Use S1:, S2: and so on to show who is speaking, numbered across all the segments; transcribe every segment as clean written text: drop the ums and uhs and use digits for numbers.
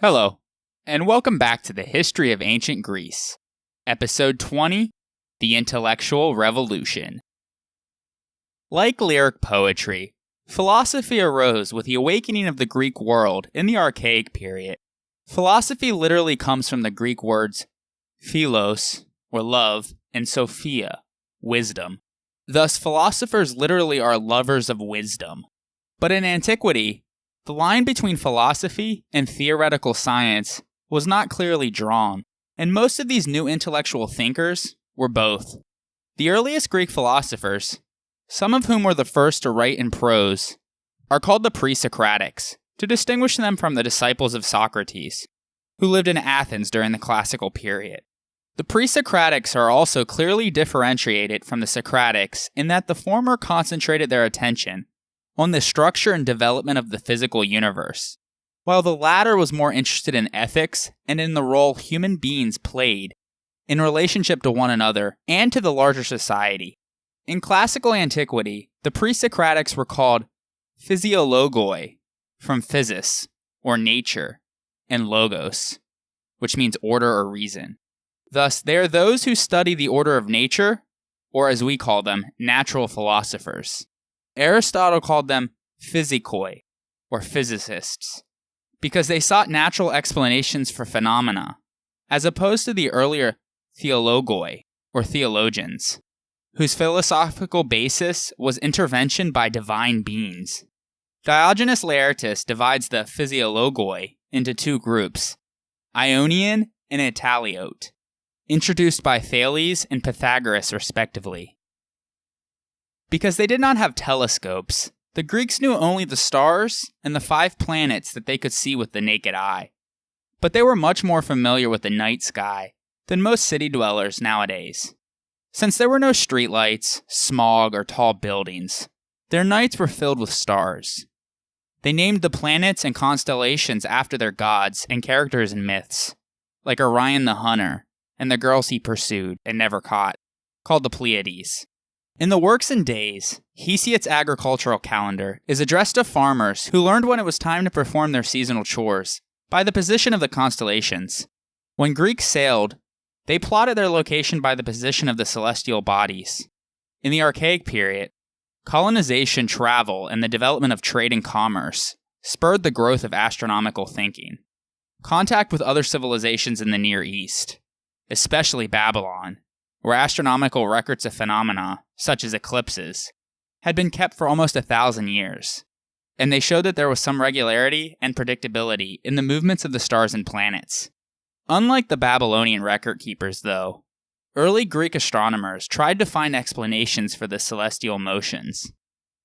S1: Hello, and welcome back to the History of Ancient Greece, Episode 20, The Intellectual Revolution. Like lyric poetry, philosophy arose with the awakening of the Greek world in the Archaic period. Philosophy literally comes from the Greek words philos, or love, and sophia, wisdom. Thus, philosophers literally are lovers of wisdom. But in antiquity, the line between philosophy and theoretical science was not clearly drawn, and most of these new intellectual thinkers were both. The earliest Greek philosophers, some of whom were the first to write in prose, are called the Pre-Socratics, to distinguish them from the disciples of Socrates, who lived in Athens during the classical period. The Pre-Socratics are also clearly differentiated from the Socratics in that the former concentrated their attention on the structure and development of the physical universe, while the latter was more interested in ethics and in the role human beings played in relationship to one another and to the larger society. In classical antiquity, the Pre-Socratics were called physiologoi, from physis, or nature, and logos, which means order or reason. Thus, they are those who study the order of nature, or as we call them, natural philosophers. Aristotle called them physikoi, or physicists, because they sought natural explanations for phenomena, as opposed to the earlier theologoi, or theologians, whose philosophical basis was intervention by divine beings. Diogenes Laertius divides the physiologoi into two groups, Ionian and Italiote, introduced by Thales and Pythagoras respectively. Because they did not have telescopes, the Greeks knew only the stars and the 5 planets that they could see with the naked eye. But they were much more familiar with the night sky than most city dwellers nowadays. Since there were no streetlights, smog, or tall buildings, their nights were filled with stars. They named the planets and constellations after their gods and characters in myths, like Orion the Hunter and the girls he pursued and never caught, called the Pleiades. In the Works and Days, Hesiod's agricultural calendar is addressed to farmers who learned when it was time to perform their seasonal chores by the position of the constellations. When Greeks sailed, they plotted their location by the position of the celestial bodies. In the Archaic period, colonization, travel, and the development of trade and commerce spurred the growth of astronomical thinking. Contact with other civilizations in the Near East, especially Babylon, where astronomical records of phenomena, such as eclipses, had been kept for almost 1,000 years, and they showed that there was some regularity and predictability in the movements of the stars and planets. Unlike the Babylonian record keepers, though, early Greek astronomers tried to find explanations for the celestial motions.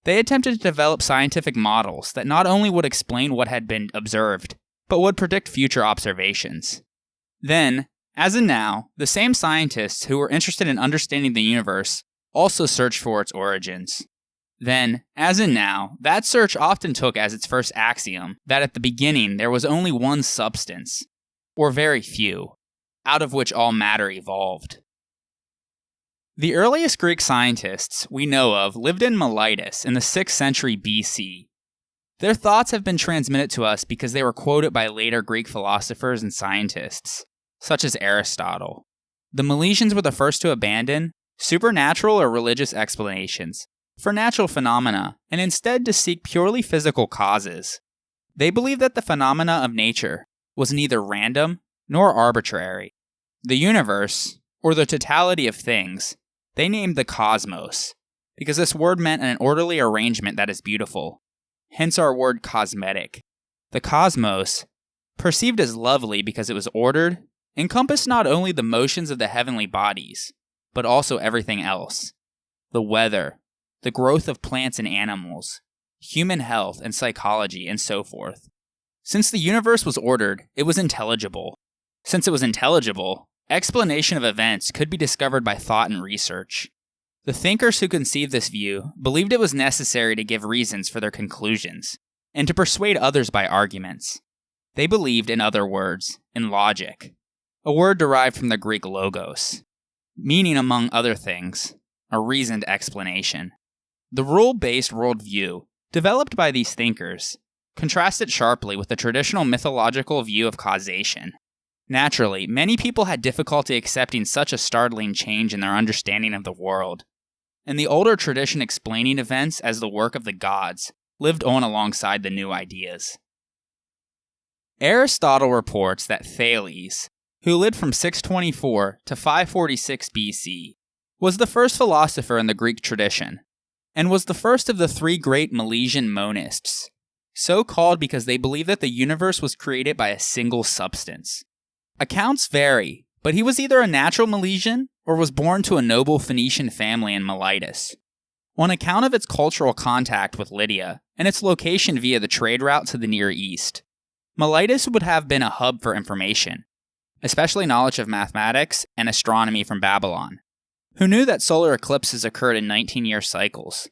S1: They attempted to develop scientific models that not only would explain what had been observed, but would predict future observations. Then, as in now, the same scientists who were interested in understanding the universe also searched for its origins. Then, as in now, that search often took as its first axiom that at the beginning there was only one substance, or very few, out of which all matter evolved. The earliest Greek scientists we know of lived in Miletus in the 6th century BC. Their thoughts have been transmitted to us because they were quoted by later Greek philosophers and scientists, such as Aristotle. The Milesians were the first to abandon supernatural or religious explanations for natural phenomena and instead to seek purely physical causes. They believed that the phenomena of nature was neither random nor arbitrary. The universe, or the totality of things, they named the cosmos, because this word meant an orderly arrangement that is beautiful, hence our word cosmetic. The cosmos, perceived as lovely because it was ordered, encompassed not only the motions of the heavenly bodies, but also everything else. The weather, the growth of plants and animals, human health and psychology, and so forth. Since the universe was ordered, it was intelligible. Since it was intelligible, explanation of events could be discovered by thought and research. The thinkers who conceived this view believed it was necessary to give reasons for their conclusions, and to persuade others by arguments. They believed, in other words, in logic, a word derived from the Greek logos, meaning, among other things, a reasoned explanation. The rule-based worldview, developed by these thinkers, Contrast it sharply with the traditional mythological view of causation. Naturally, many people had difficulty accepting such a startling change in their understanding of the world, and the older tradition explaining events as the work of the gods lived on alongside the new ideas. Aristotle reports that Thales, who lived from 624 to 546 BC, was the first philosopher in the Greek tradition, and was the first of the three great Milesian monists, so called because they believed that the universe was created by a single substance. Accounts vary, but he was either a natural Milesian or was born to a noble Phoenician family in Miletus. On account of its cultural contact with Lydia and its location via the trade route to the Near East, Miletus would have been a hub for information, especially knowledge of mathematics and astronomy from Babylon, who knew that solar eclipses occurred in 19-year cycles,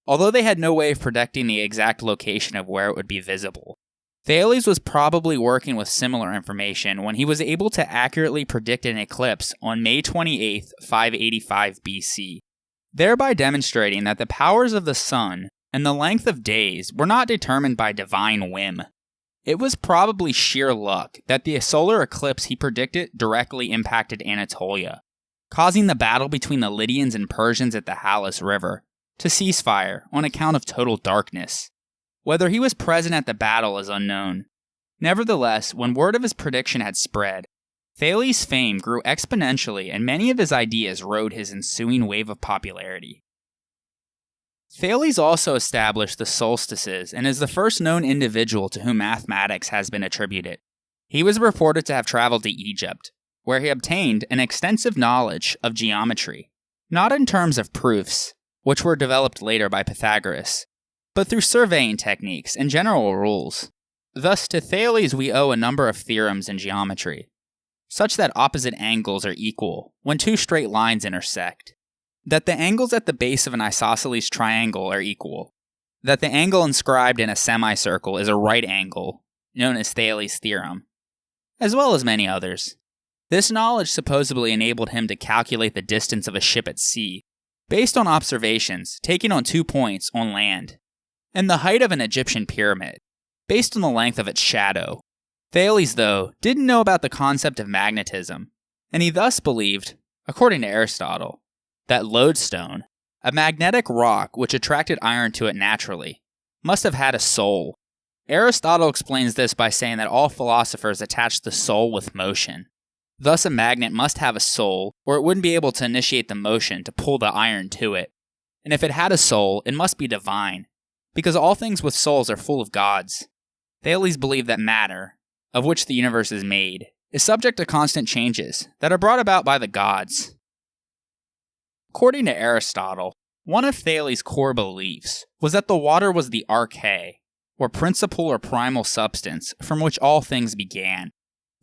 S1: although they had no way of predicting the exact location of where it would be visible. Thales was probably working with similar information when he was able to accurately predict an eclipse on May 28, 585 BC, thereby demonstrating that the powers of the sun and the length of days were not determined by divine whim. It was probably sheer luck that the solar eclipse he predicted directly impacted Anatolia, causing the battle between the Lydians and Persians at the Thales River to cease fire on account of total darkness. Whether he was present at the battle is unknown. Nevertheless, when word of his prediction had spread, Thales' fame grew exponentially and many of his ideas rode his ensuing wave of popularity. Thales also established the solstices and is the first known individual to whom mathematics has been attributed. He was reported to have traveled to Egypt, where he obtained an extensive knowledge of geometry, not in terms of proofs, which were developed later by Pythagoras, but through surveying techniques and general rules. Thus, to Thales we owe a number of theorems in geometry, such that opposite angles are equal when two straight lines intersect, that the angles at the base of an isosceles triangle are equal, that the angle inscribed in a semicircle is a right angle, known as Thales' theorem, as well as many others. This knowledge supposedly enabled him to calculate the distance of a ship at sea, based on observations taken on 2 points on land, and the height of an Egyptian pyramid, based on the length of its shadow. Thales, though, didn't know about the concept of magnetism, and he thus believed, according to Aristotle, that lodestone, a magnetic rock which attracted iron to it naturally, must have had a soul. Aristotle explains this by saying that all philosophers attach the soul with motion. Thus, a magnet must have a soul, or it wouldn't be able to initiate the motion to pull the iron to it. And if it had a soul, it must be divine, because all things with souls are full of gods. Thales believed that matter, of which the universe is made, is subject to constant changes that are brought about by the gods. According to Aristotle, one of Thales' core beliefs was that the water was the arche, or principal or primal substance from which all things began,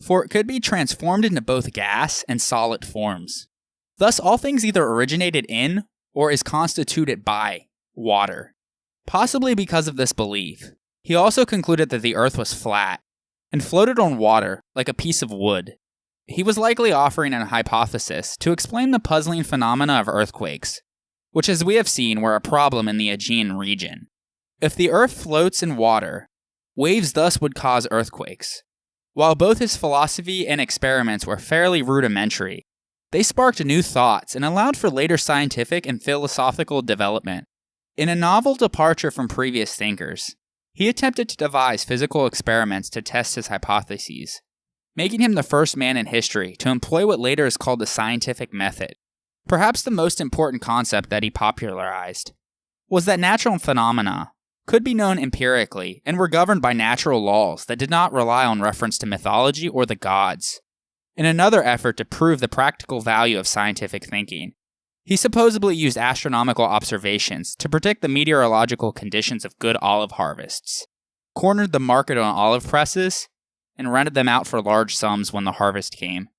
S1: for it could be transformed into both gas and solid forms. Thus, all things either originated in or is constituted by water. Possibly because of this belief, he also concluded that the earth was flat and floated on water like a piece of wood. He was likely offering a hypothesis to explain the puzzling phenomena of earthquakes, which, as we have seen, were a problem in the Aegean region. If the earth floats in water, waves thus would cause earthquakes. While both his philosophy and experiments were fairly rudimentary, they sparked new thoughts and allowed for later scientific and philosophical development. In a novel departure from previous thinkers, he attempted to devise physical experiments to test his hypotheses, making him the first man in history to employ what later is called the scientific method. Perhaps the most important concept that he popularized was that natural phenomena could be known empirically and were governed by natural laws that did not rely on reference to mythology or the gods. In another effort to prove the practical value of scientific thinking, he supposedly used astronomical observations to predict the meteorological conditions of good olive harvests, cornered the market on olive presses, and rented them out for large sums when the harvest came.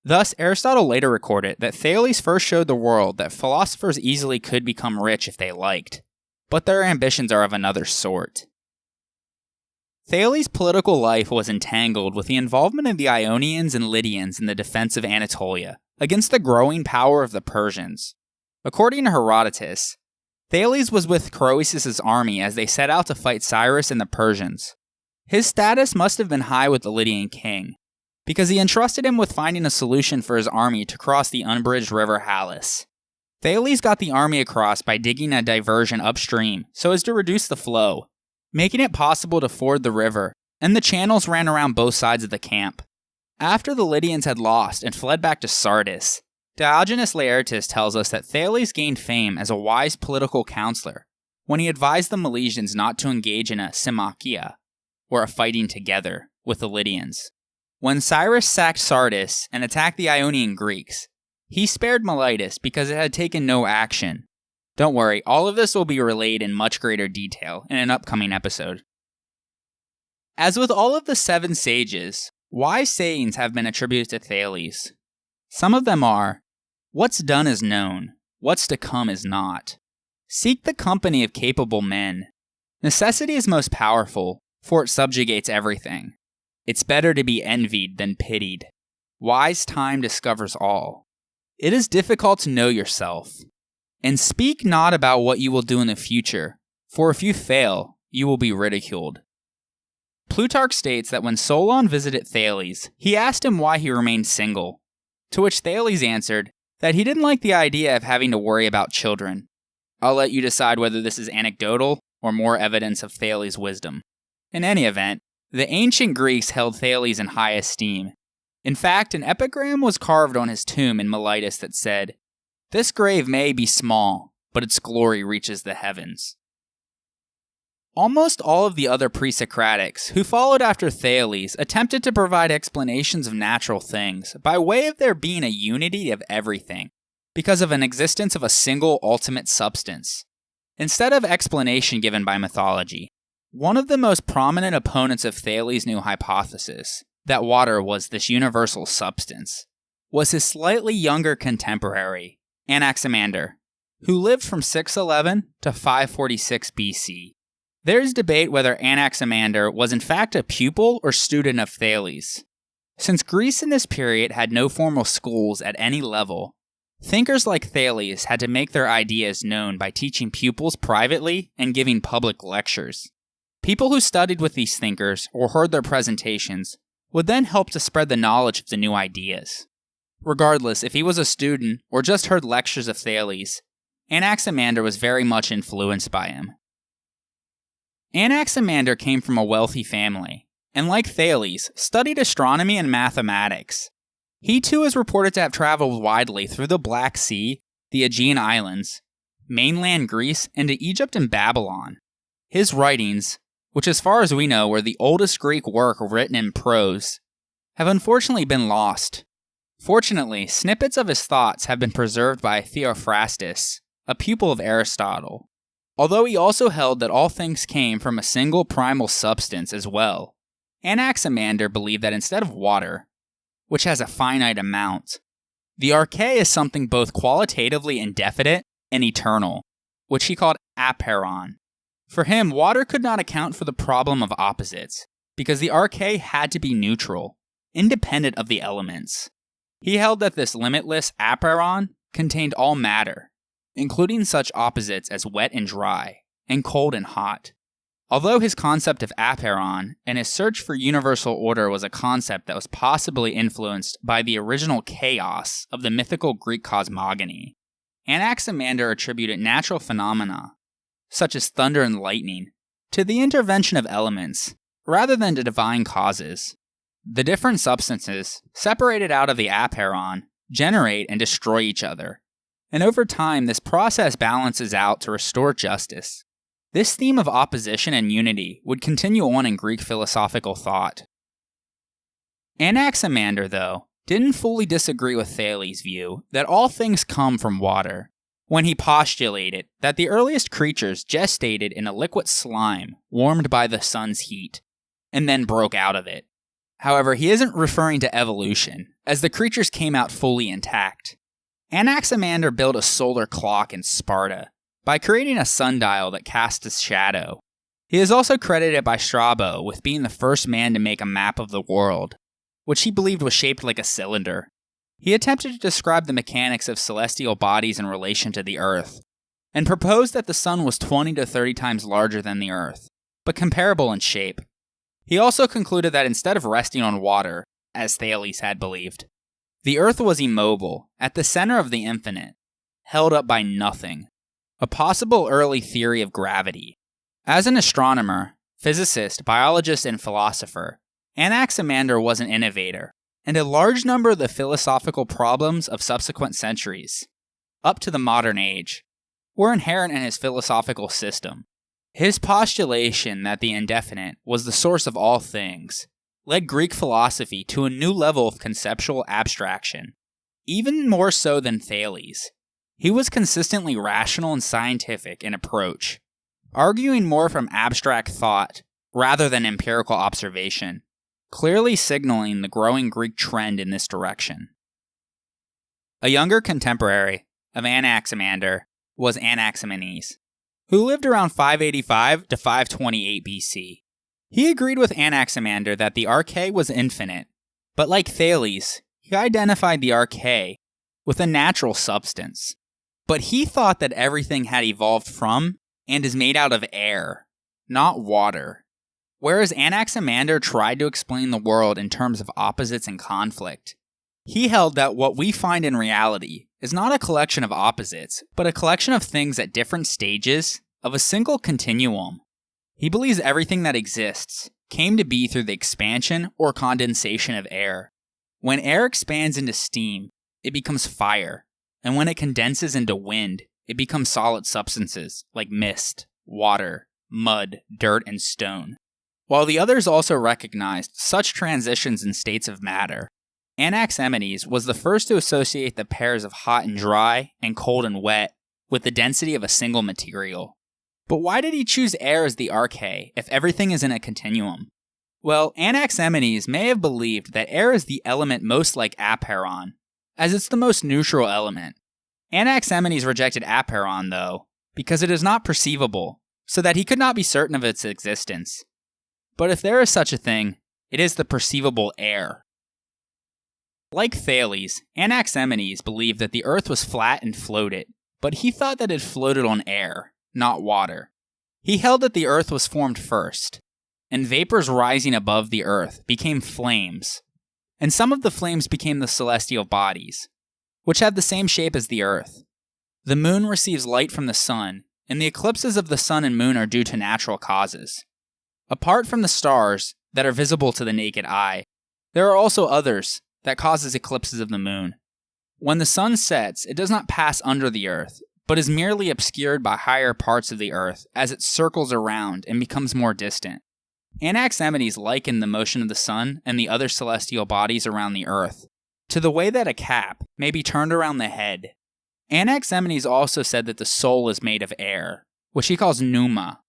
S1: Thus, Aristotle later recorded that Thales first showed the world that philosophers easily could become rich if they liked, but their ambitions are of another sort. Thales' political life was entangled with the involvement of the Ionians and Lydians in the defense of Anatolia against the growing power of the Persians. According to Herodotus, Thales was with Croesus' army as they set out to fight Cyrus and the Persians, His status must have been high with the Lydian king, because he entrusted him with finding a solution for his army to cross the unbridged river Halys. Thales got the army across by digging a diversion upstream so as to reduce the flow, making it possible to ford the river, and the channels ran around both sides of the camp. After the Lydians had lost and fled back to Sardis, Diogenes Laertius tells us that Thales gained fame as a wise political counselor when he advised the Milesians not to engage in a symmachia, or a fighting together, with the Lydians. When Cyrus sacked Sardis and attacked the Ionian Greeks, he spared Miletus because it had taken no action. Don't worry, all of this will be relayed in much greater detail in an upcoming episode. As with all of the 7 sages, wise sayings have been attributed to Thales. Some of them are, "What's done is known, what's to come is not. Seek the company of capable men. Necessity is most powerful, for it subjugates everything. It's better to be envied than pitied. Wise time discovers all. It is difficult to know yourself. And speak not about what you will do in the future, for if you fail, you will be ridiculed." Plutarch states that when Solon visited Thales, he asked him why he remained single, to which Thales answered that he didn't like the idea of having to worry about children. I'll let you decide whether this is anecdotal or more evidence of Thales' wisdom. In any event, the ancient Greeks held Thales in high esteem. In fact, an epigram was carved on his tomb in Miletus that said, "This grave may be small, but its glory reaches the heavens." Almost all of the other pre-Socratics who followed after Thales attempted to provide explanations of natural things by way of there being a unity of everything, because of an existence of a single ultimate substance, instead of explanation given by mythology. One of the most prominent opponents of Thales' new hypothesis, that water was this universal substance, was his slightly younger contemporary, Anaximander, who lived from 611 to 546 BC. There is debate whether Anaximander was in fact a pupil or student of Thales. Since Greece in this period had no formal schools at any level, thinkers like Thales had to make their ideas known by teaching pupils privately and giving public lectures. People who studied with these thinkers or heard their presentations would then help to spread the knowledge of the new ideas. Regardless, if he was a student or just heard lectures of Thales, Anaximander was very much influenced by him. Anaximander came from a wealthy family, and like Thales, studied astronomy and mathematics. He too is reported to have traveled widely through the Black Sea, the Aegean Islands, mainland Greece, and to Egypt and Babylon. His writings, which as far as we know were the oldest Greek work written in prose, have unfortunately been lost. Fortunately, snippets of his thoughts have been preserved by Theophrastus, a pupil of Aristotle, although he also held that all things came from a single primal substance as well. Anaximander believed that instead of water, which has a finite amount, the arche is something both qualitatively indefinite and eternal, which he called apeiron. For him, water could not account for the problem of opposites, because the arche had to be neutral, independent of the elements. He held that this limitless apeiron contained all matter, including such opposites as wet and dry, and cold and hot. Although his concept of apeiron and his search for universal order was a concept that was possibly influenced by the original chaos of the mythical Greek cosmogony, Anaximander attributed natural phenomena, such as thunder and lightning, to the intervention of elements, rather than to divine causes. The different substances, separated out of the apeiron, generate and destroy each other, and over time this process balances out to restore justice. This theme of opposition and unity would continue on in Greek philosophical thought. Anaximander, though, didn't fully disagree with Thales' view that all things come from water, when he postulated that the earliest creatures gestated in a liquid slime warmed by the sun's heat, and then broke out of it. However, he isn't referring to evolution, as the creatures came out fully intact. Anaximander built a solar clock in Sparta by creating a sundial that cast a shadow. He is also credited by Strabo with being the first man to make a map of the world, which he believed was shaped like a cylinder. He attempted to describe the mechanics of celestial bodies in relation to the Earth, and proposed that the sun was 20 to 30 times larger than the Earth, but comparable in shape. He also concluded that instead of resting on water, as Thales had believed, the Earth was immobile, at the center of the infinite, held up by nothing, a possible early theory of gravity. As an astronomer, physicist, biologist, and philosopher, Anaximander was an innovator, and a large number of the philosophical problems of subsequent centuries, up to the modern age, were inherent in his philosophical system. His postulation that the indefinite was the source of all things led Greek philosophy to a new level of conceptual abstraction. Even more so than Thales, he was consistently rational and scientific in approach, arguing more from abstract thought rather than empirical observation, clearly signaling the growing Greek trend in this direction. A younger contemporary of Anaximander was Anaximenes, who lived around 585 to 528 BC. He agreed with Anaximander that the arche was infinite, but like Thales, he identified the arche with a natural substance. But he thought that everything had evolved from and is made out of air, not water. Whereas Anaximander tried to explain the world in terms of opposites and conflict, he held that what we find in reality is not a collection of opposites, but a collection of things at different stages of a single continuum. He believes everything that exists came to be through the expansion or condensation of air. When air expands into steam, it becomes fire, and when it condenses into wind, it becomes solid substances like mist, water, mud, dirt, and stone. While the others also recognized such transitions in states of matter, Anaximenes was the first to associate the pairs of hot and dry and cold and wet with the density of a single material. But why did he choose air as the arche if everything is in a continuum? Well, Anaximenes may have believed that air is the element most like aperon, as it's the most neutral element. Anaximenes rejected aperon, though, because it is not perceivable, so that he could not be certain of its existence. But if there is such a thing, it is the perceivable air. Like Thales, Anaximenes believed that the Earth was flat and floated, but he thought that it floated on air, not water. He held that the Earth was formed first, and vapors rising above the Earth became flames, and some of the flames became the celestial bodies, which have the same shape as the Earth. The moon receives light from the sun, and the eclipses of the sun and moon are due to natural causes. Apart from the stars that are visible to the naked eye, there are also others that causes eclipses of the moon. When the sun sets, it does not pass under the Earth, but is merely obscured by higher parts of the Earth as it circles around and becomes more distant. Anaximenes likened the motion of the sun and the other celestial bodies around the Earth to the way that a cap may be turned around the head. Anaximenes also said that the soul is made of air, which he calls pneuma,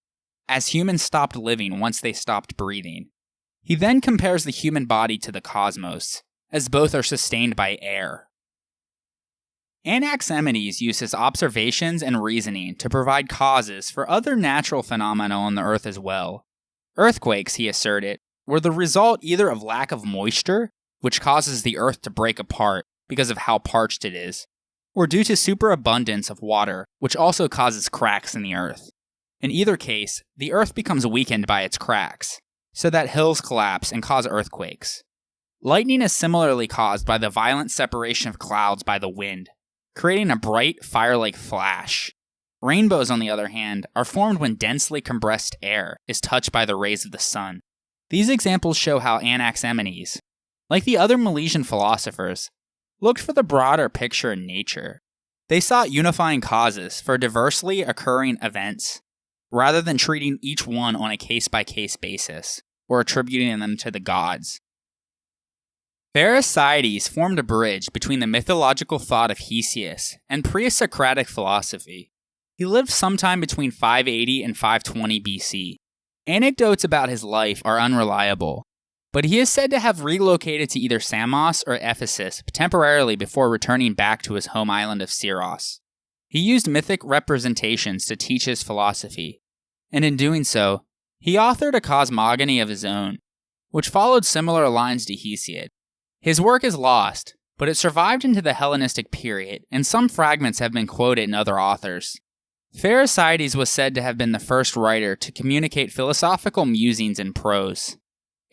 S1: as humans stopped living once they stopped breathing. He then compares the human body to the cosmos, as both are sustained by air. Anaximenes used his observations and reasoning to provide causes for other natural phenomena on the Earth as well. Earthquakes, he asserted, were the result either of lack of moisture, which causes the Earth to break apart because of how parched it is, or due to superabundance of water, which also causes cracks in the Earth. In either case, the Earth becomes weakened by its cracks, so that hills collapse and cause earthquakes. Lightning is similarly caused by the violent separation of clouds by the wind, creating a bright, fire-like flash. Rainbows, on the other hand, are formed when densely compressed air is touched by the rays of the sun. These examples show how Anaximenes, like the other Milesian philosophers, looked for the broader picture in nature. They sought unifying causes for diversely occurring events, rather than treating each one on a case-by-case basis, or attributing them to the gods. Pherecydes formed a bridge between the mythological thought of Hesiod and Pre-Socratic philosophy. He lived sometime between 580 and 520 BC. Anecdotes about his life are unreliable, but he is said to have relocated to either Samos or Ephesus temporarily before returning back to his home island of Syros. He used mythic representations to teach his philosophy, and in doing so, he authored a cosmogony of his own, which followed similar lines to Hesiod. His work is lost, but it survived into the Hellenistic period, and some fragments have been quoted in other authors. Pherecydes was said to have been the first writer to communicate philosophical musings in prose.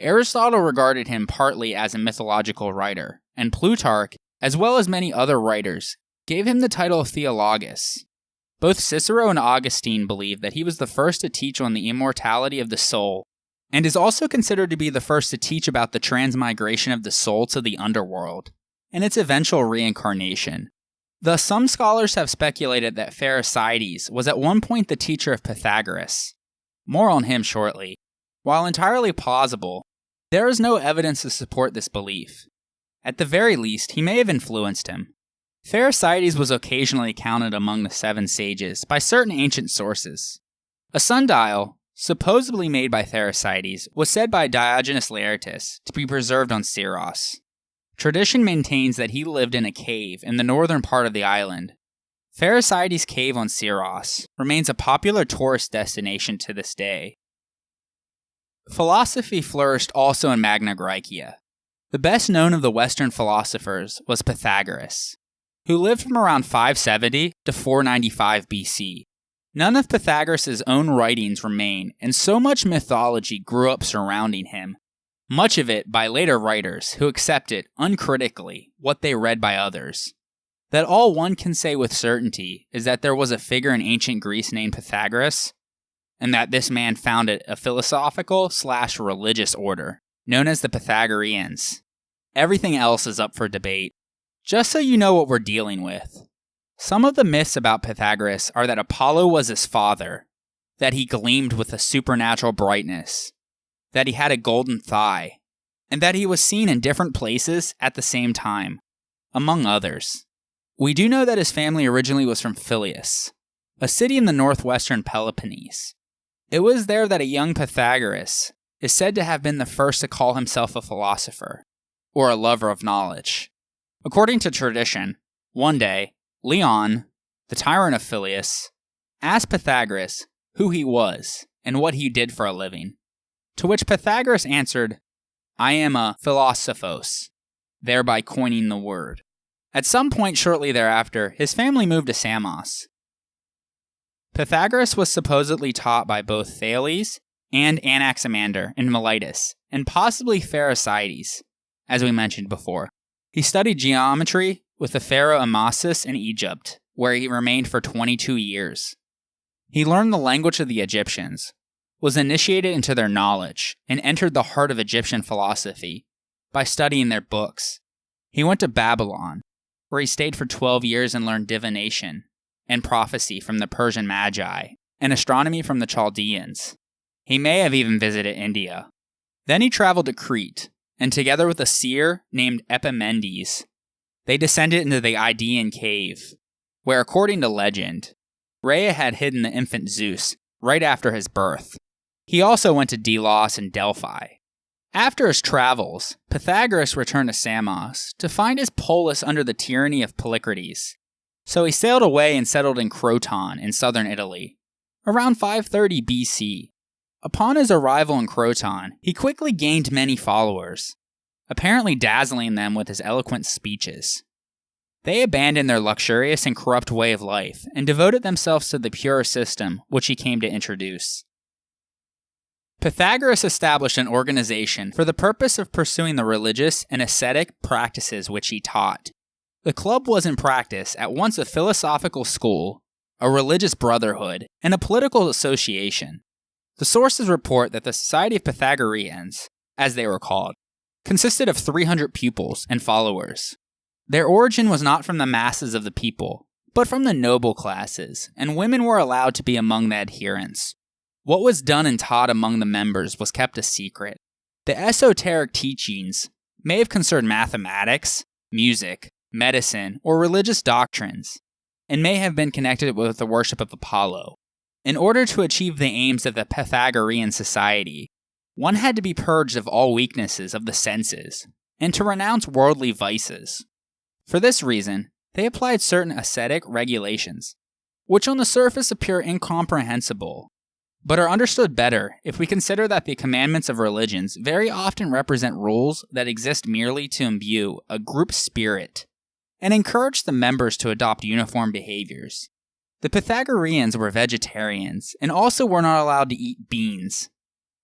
S1: Aristotle regarded him partly as a mythological writer, and Plutarch, as well as many other writers, gave him the title of Theologus. Both Cicero and Augustine believed that he was the first to teach on the immortality of the soul, and is also considered to be the first to teach about the transmigration of the soul to the underworld, and its eventual reincarnation. Thus, some scholars have speculated that Pherecydes was at one point the teacher of Pythagoras. More on him shortly. While entirely plausible, there is no evidence to support this belief. At the very least, he may have influenced him. Pherecydes was occasionally counted among the 7 sages by certain ancient sources. A sundial, supposedly made by Pherecydes, was said by Diogenes Laertius to be preserved on Syros. Tradition maintains that he lived in a cave in the northern part of the island. Pherecydes' cave on Syros remains a popular tourist destination to this day. Philosophy flourished also in Magna Graecia. The best known of the Western philosophers was Pythagoras, who lived from around 570 to 495 BC. None of Pythagoras' own writings remain, and so much mythology grew up surrounding him, much of it by later writers who accepted, uncritically, what they read by others. That all one can say with certainty is that there was a figure in ancient Greece named Pythagoras, and that this man founded a philosophical/religious order, known as the Pythagoreans. Everything else is up for debate. Just so you know what we're dealing with. Some of the myths about Pythagoras are that Apollo was his father, that he gleamed with a supernatural brightness, that he had a golden thigh, and that he was seen in different places at the same time, among others. We do know that his family originally was from Phlius, a city in the northwestern Peloponnese. It was there that a young Pythagoras is said to have been the first to call himself a philosopher, or a lover of knowledge. According to tradition, one day, Leon, the tyrant of Phlius, asked Pythagoras who he was and what he did for a living, to which Pythagoras answered, "I am a philosophos," thereby coining the word. At some point shortly thereafter, his family moved to Samos. Pythagoras was supposedly taught by both Thales and Anaximander in Miletus, and possibly Pherecydes, as we mentioned before. He studied geometry with the pharaoh Amasis in Egypt, where he remained for 22 years. He learned the language of the Egyptians, was initiated into their knowledge, and entered the heart of Egyptian philosophy by studying their books. He went to Babylon, where he stayed for 12 years and learned divination and prophecy from the Persian Magi, and astronomy from the Chaldeans. He may have even visited India. Then he traveled to Crete, and together with a seer named Epimendes, they descended into the Idaean cave, where, according to legend, Rhea had hidden the infant Zeus right after his birth. He also went to Delos and Delphi. After his travels, Pythagoras returned to Samos to find his polis under the tyranny of Polycrates. So he sailed away and settled in Croton in southern Italy, around 530 BC. Upon his arrival in Croton, he quickly gained many followers, apparently dazzling them with his eloquent speeches. They abandoned their luxurious and corrupt way of life and devoted themselves to the pure system which he came to introduce. Pythagoras established an organization for the purpose of pursuing the religious and ascetic practices which he taught. The club was in practice at once a philosophical school, a religious brotherhood, and a political association. The sources report that the Society of Pythagoreans, as they were called, consisted of 300 pupils and followers. Their origin was not from the masses of the people, but from the noble classes, and women were allowed to be among the adherents. What was done and taught among the members was kept a secret. The esoteric teachings may have concerned mathematics, music, medicine, or religious doctrines, and may have been connected with the worship of Apollo. In order to achieve the aims of the Pythagorean society, one had to be purged of all weaknesses of the senses, and to renounce worldly vices. For this reason, they applied certain ascetic regulations, which on the surface appear incomprehensible, but are understood better if we consider that the commandments of religions very often represent rules that exist merely to imbue a group spirit and encourage the members to adopt uniform behaviors. The Pythagoreans were vegetarians and also were not allowed to eat beans.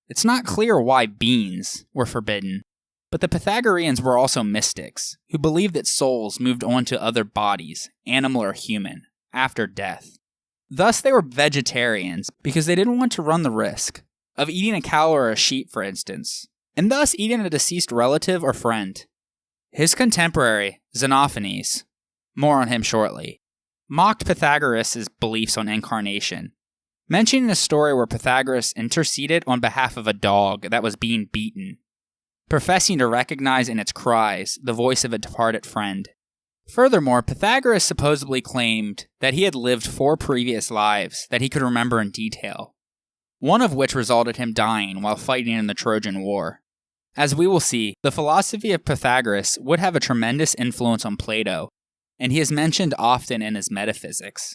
S1: It's not clear why beans were forbidden, but the Pythagoreans were also mystics, who believed that souls moved on to other bodies, animal or human, after death. Thus they were vegetarians, because they didn't want to run the risk of eating a cow or a sheep, for instance, and thus eating a deceased relative or friend. His contemporary, Xenophanes, more on him shortly, mocked Pythagoras' beliefs on incarnation, mentioning a story where Pythagoras interceded on behalf of a dog that was being beaten, professing to recognize in its cries the voice of a departed friend. Furthermore, Pythagoras supposedly claimed that he had lived 4 previous lives that he could remember in detail, one of which resulted him dying while fighting in the Trojan War. As we will see, the philosophy of Pythagoras would have a tremendous influence on Plato, and he is mentioned often in his Metaphysics.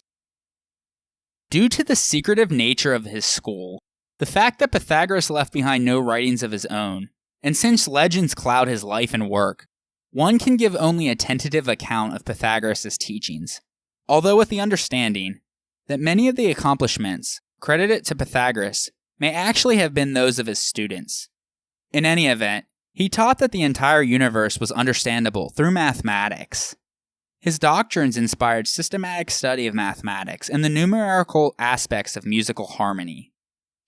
S1: Due to the secretive nature of his school, the fact that Pythagoras left behind no writings of his own, and since legends cloud his life and work, one can give only a tentative account of Pythagoras' teachings, although with the understanding that many of the accomplishments credited to Pythagoras may actually have been those of his students. In any event, he taught that the entire universe was understandable through mathematics. His doctrines inspired systematic study of mathematics and the numerical aspects of musical harmony.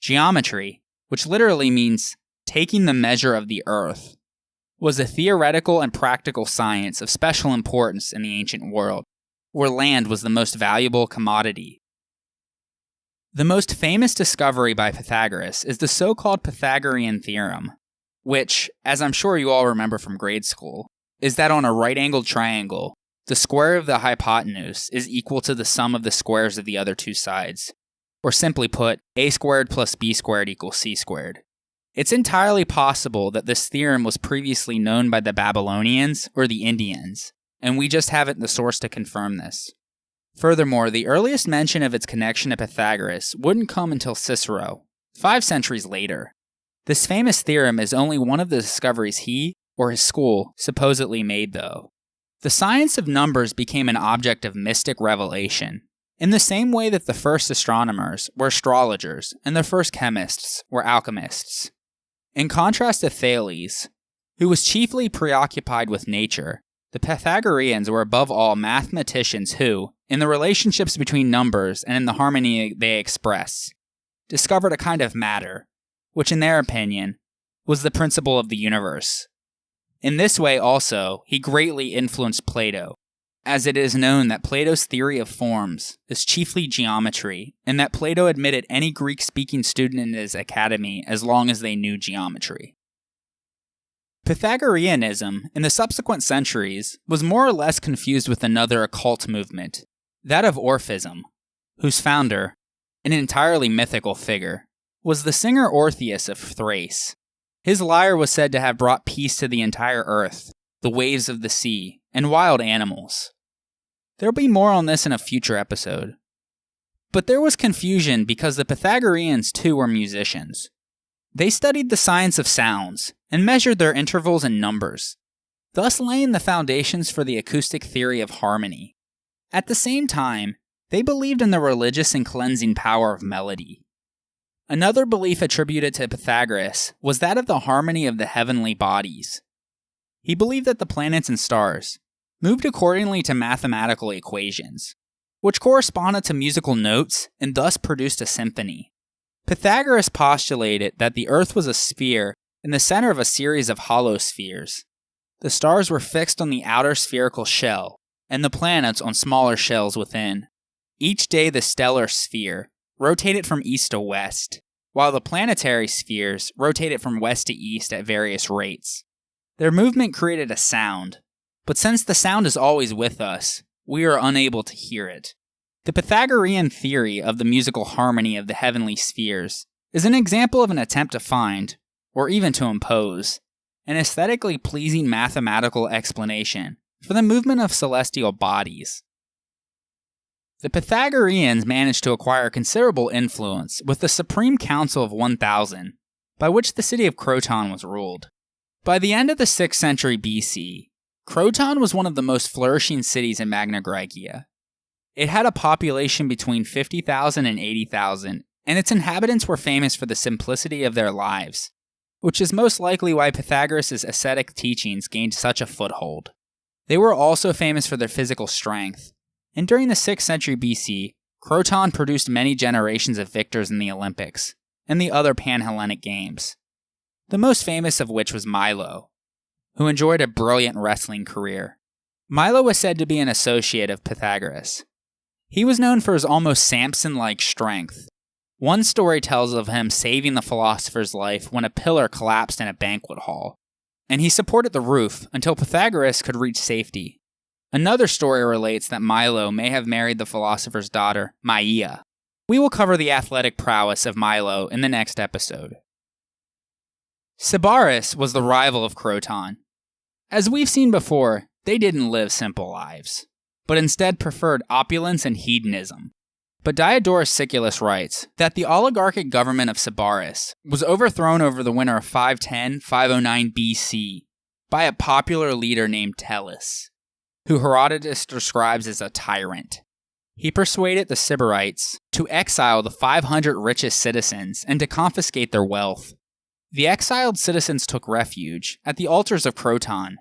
S1: Geometry, which literally means taking the measure of the earth, was a theoretical and practical science of special importance in the ancient world, where land was the most valuable commodity. The most famous discovery by Pythagoras is the so-called Pythagorean theorem, which, as I'm sure you all remember from grade school, is that on a right-angled triangle, the square of the hypotenuse is equal to the sum of the squares of the other 2 sides, or simply put, a squared plus b squared equals c squared. It's entirely possible that this theorem was previously known by the Babylonians or the Indians, and we just haven't the source to confirm this. Furthermore, the earliest mention of its connection to Pythagoras wouldn't come until Cicero, 5 centuries later. This famous theorem is only one of the discoveries he, or his school, supposedly made though. The science of numbers became an object of mystic revelation, in the same way that the first astronomers were astrologers and the first chemists were alchemists. In contrast to Thales, who was chiefly preoccupied with nature, the Pythagoreans were above all mathematicians who, in the relationships between numbers and in the harmony they express, discovered a kind of matter, which in their opinion was the principle of the universe. In this way also, he greatly influenced Plato, as it is known that Plato's theory of forms is chiefly geometry, and that Plato admitted any Greek-speaking student in his academy as long as they knew geometry. Pythagoreanism, in the subsequent centuries, was more or less confused with another occult movement, that of Orphism, whose founder, an entirely mythical figure, was the singer Orpheus of Thrace. His lyre was said to have brought peace to the entire earth, the waves of the sea, and wild animals. There'll be more on this in a future episode. But there was confusion because the Pythagoreans too were musicians. They studied the science of sounds and measured their intervals and numbers, thus laying the foundations for the acoustic theory of harmony. At the same time, they believed in the religious and cleansing power of melody. Another belief attributed to Pythagoras was that of the harmony of the heavenly bodies. He believed that the planets and stars moved accordingly to mathematical equations, which corresponded to musical notes and thus produced a symphony. Pythagoras postulated that the Earth was a sphere in the center of a series of hollow spheres. The stars were fixed on the outer spherical shell, and the planets on smaller shells within. Each day the stellar sphere rotated from east to west, while the planetary spheres rotated from west to east at various rates. Their movement created a sound, but since the sound is always with us, we are unable to hear it. The Pythagorean theory of the musical harmony of the heavenly spheres is an example of an attempt to find, or even to impose, an aesthetically pleasing mathematical explanation for the movement of celestial bodies. The Pythagoreans managed to acquire considerable influence with the Supreme Council of 1000, by which the city of Croton was ruled. By the end of the 6th century BC, Croton was one of the most flourishing cities in Magna Graecia. It had a population between 50,000 and 80,000, and its inhabitants were famous for the simplicity of their lives, which is most likely why Pythagoras' ascetic teachings gained such a foothold. They were also famous for their physical strength, and during the 6th century BC, Croton produced many generations of victors in the Olympics and the other Pan-Hellenic games, the most famous of which was Milo, who enjoyed a brilliant wrestling career. Milo was said to be an associate of Pythagoras. He was known for his almost Samson-like strength. One story tells of him saving the philosopher's life when a pillar collapsed in a banquet hall, and he supported the roof until Pythagoras could reach safety. Another story relates that Milo may have married the philosopher's daughter, Maia. We will cover the athletic prowess of Milo in the next episode. Sybaris was the rival of Croton. As we've seen before, they didn't live simple lives, but instead preferred opulence and hedonism. But Diodorus Siculus writes that the oligarchic government of Sybaris was overthrown over the winter of 510-509 BC by a popular leader named Thales, who Herodotus describes as a tyrant. He persuaded the Sybarites to exile the 500 richest citizens and to confiscate their wealth. The exiled citizens took refuge at the altars of Croton.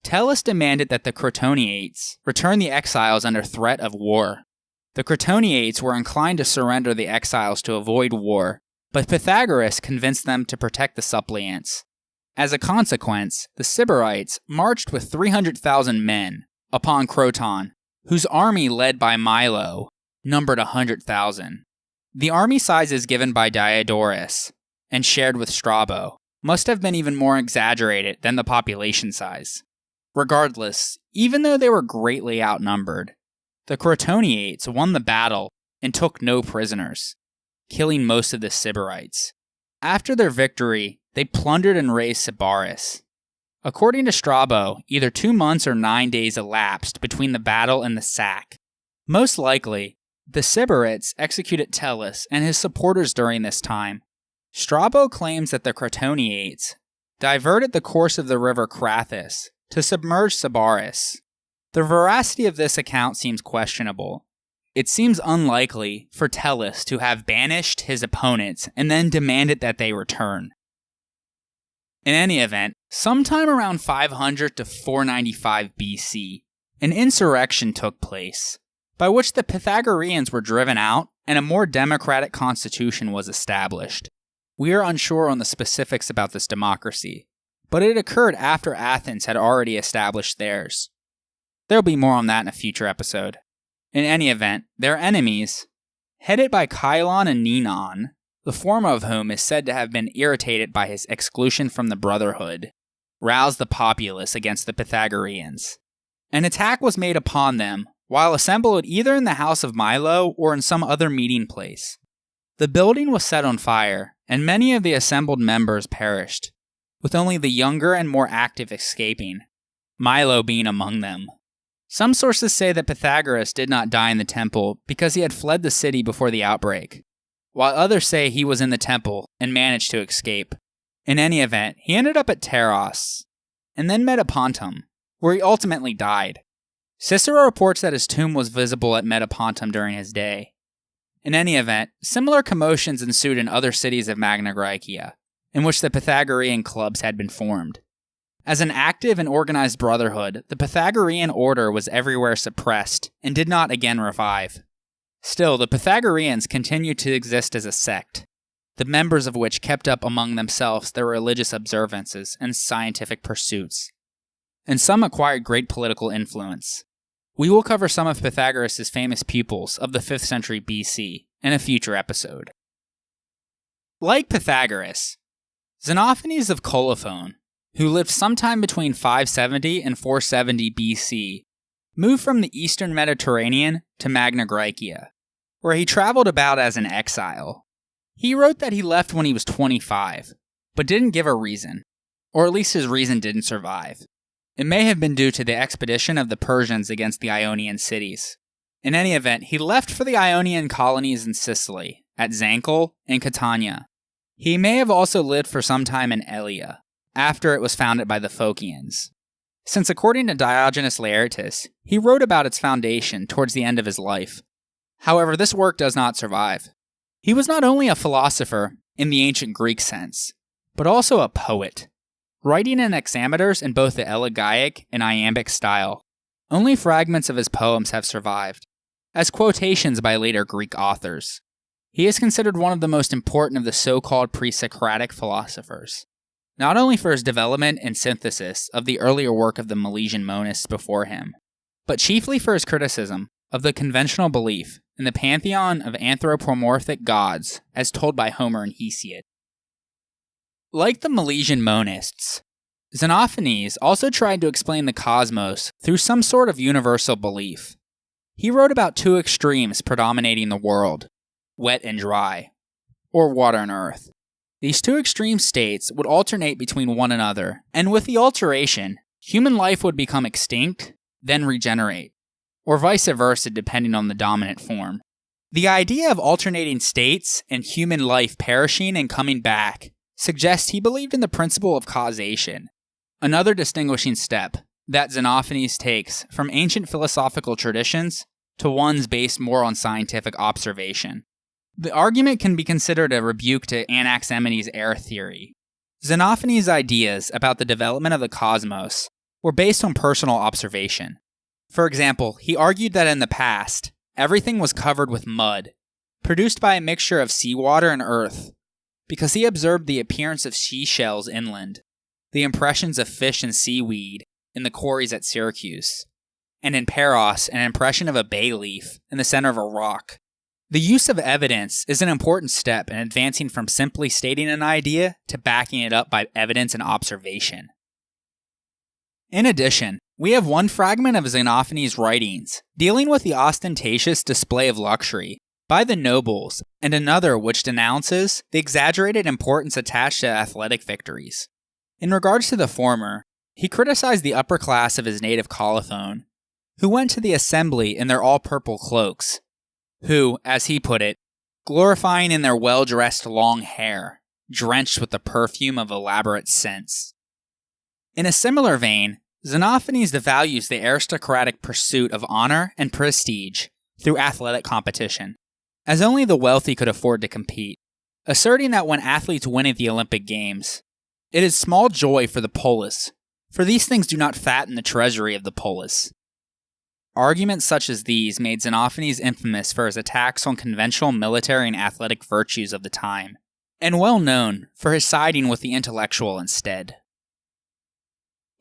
S1: Thales demanded that the Crotoniates return the exiles under threat of war. The Crotoniates were inclined to surrender the exiles to avoid war, but Pythagoras convinced them to protect the suppliants. As a consequence, the Sybarites marched with 300,000 men upon Croton, whose army, led by Milo, numbered 100,000. The army sizes given by Diodorus, and shared with Strabo, must have been even more exaggerated than the population size. Regardless, even though they were greatly outnumbered, the Crotoniates won the battle and took no prisoners, killing most of the Sybarites. After their victory, they plundered and razed Sybaris. According to Strabo, either 2 months or 9 days elapsed between the battle and the sack. Most likely, the Sybarites executed Thales and his supporters during this time. Strabo claims that the Crotoniates diverted the course of the river Crathis to submerge Sybaris. The veracity of this account seems questionable. It seems unlikely for Thales to have banished his opponents and then demanded that they return. In any event, sometime around 500 to 495 BC, an insurrection took place, by which the Pythagoreans were driven out and a more democratic constitution was established. We are unsure on the specifics about this democracy, but it occurred after Athens had already established theirs. There'll be more on that in a future episode. In any event, their enemies, headed by Chilon and Ninon, the former of whom is said to have been irritated by his exclusion from the Brotherhood, roused the populace against the Pythagoreans. An attack was made upon them while assembled either in the house of Milo or in some other meeting place. The building was set on fire, and many of the assembled members perished, with only the younger and more active escaping, Milo being among them. Some sources say that Pythagoras did not die in the temple because he had fled the city before the outbreak, while others say he was in the temple and managed to escape. In any event, he ended up at Teros, and then Metapontum, where he ultimately died. Cicero reports that his tomb was visible at Metapontum during his day. In any event, similar commotions ensued in other cities of Magna Graecia, in which the Pythagorean clubs had been formed. As an active and organized brotherhood, the Pythagorean order was everywhere suppressed and did not again revive. Still, the Pythagoreans continued to exist as a sect, the members of which kept up among themselves their religious observances and scientific pursuits, and some acquired great political influence. We will cover some of Pythagoras' famous pupils of the 5th century BC in a future episode. Like Pythagoras, Xenophanes of Colophon, who lived sometime between 570 and 470 BC, moved from the eastern Mediterranean to Magna Graecia, where he traveled about as an exile. He wrote that he left when he was 25, but didn't give a reason, or at least his reason didn't survive. It may have been due to the expedition of the Persians against the Ionian cities. In any event, he left for the Ionian colonies in Sicily, at Zancle and Catania. He may have also lived for some time in Elea, after it was founded by the Phocians, since according to Diogenes Laertius, he wrote about its foundation towards the end of his life. However, this work does not survive. He was not only a philosopher in the ancient Greek sense, but also a poet, writing in hexameters in both the elegiac and iambic style. Only fragments of his poems have survived, as quotations by later Greek authors. He is considered one of the most important of the so-called Pre-Socratic philosophers, not only for his development and synthesis of the earlier work of the Milesian monists before him, but chiefly for his criticism of the conventional belief in the pantheon of anthropomorphic gods as told by Homer and Hesiod. Like the Milesian monists, Xenophanes also tried to explain the cosmos through some sort of universal belief. He wrote about two extremes predominating the world, wet and dry, or water and earth. These two extreme states would alternate between one another, and with the alteration, human life would become extinct, then regenerate, or vice versa depending on the dominant form. The idea of alternating states and human life perishing and coming back suggests he believed in the principle of causation, another distinguishing step that Xenophanes takes from ancient philosophical traditions to ones based more on scientific observation. The argument can be considered a rebuke to Anaximenes' error theory. Xenophanes' ideas about the development of the cosmos were based on personal observation. For example, he argued that in the past, everything was covered with mud, produced by a mixture of seawater and earth, because he observed the appearance of seashells inland, the impressions of fish and seaweed in the quarries at Syracuse, and in Paros, an impression of a bay leaf in the center of a rock. The use of evidence is an important step in advancing from simply stating an idea to backing it up by evidence and observation. In addition, we have one fragment of Xenophanes' writings dealing with the ostentatious display of luxury by the nobles, and another which denounces the exaggerated importance attached to athletic victories. In regards to the former, he criticized the upper class of his native colophon, who went to the assembly in their all-purple cloaks, who, as he put it, glorifying in their well-dressed long hair, drenched with the perfume of elaborate scents. In a similar vein, Xenophanes devalues the aristocratic pursuit of honor and prestige through athletic competition, as only the wealthy could afford to compete, asserting that when athletes win at the Olympic Games, it is small joy for the polis, for these things do not fatten the treasury of the polis. Arguments such as these made Xenophanes infamous for his attacks on conventional military and athletic virtues of the time, and well known for his siding with the intellectual instead.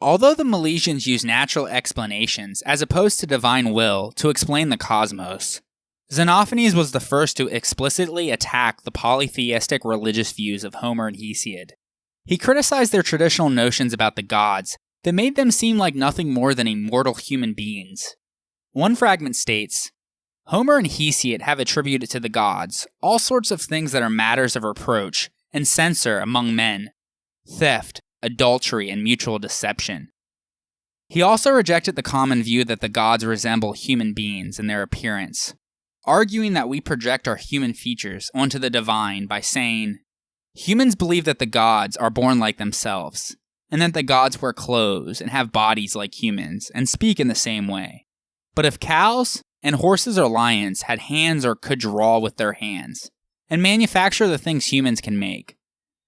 S1: Although the Milesians used natural explanations as opposed to divine will to explain the cosmos, Xenophanes was the first to explicitly attack the polytheistic religious views of Homer and Hesiod. He criticized their traditional notions about the gods that made them seem like nothing more than immortal human beings. One fragment states, Homer and Hesiod have attributed to the gods all sorts of things that are matters of reproach and censure among men, theft, adultery, and mutual deception. He also rejected the common view that the gods resemble human beings in their appearance, arguing that we project our human features onto the divine by saying, humans believe that the gods are born like themselves, and that the gods wear clothes and have bodies like humans and speak in the same way. But if cows and horses or lions had hands or could draw with their hands, and manufacture the things humans can make,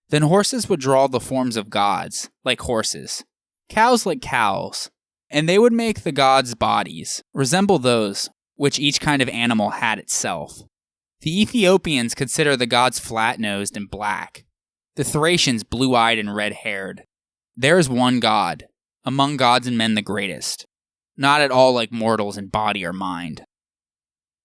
S1: then horses would draw the forms of gods, like horses, cows like cows, and they would make the gods' bodies resemble those which each kind of animal had itself. The Ethiopians consider the gods flat-nosed and black, the Thracians blue-eyed and red-haired. There is one God, among gods and men the greatest, not at all like mortals in body or mind.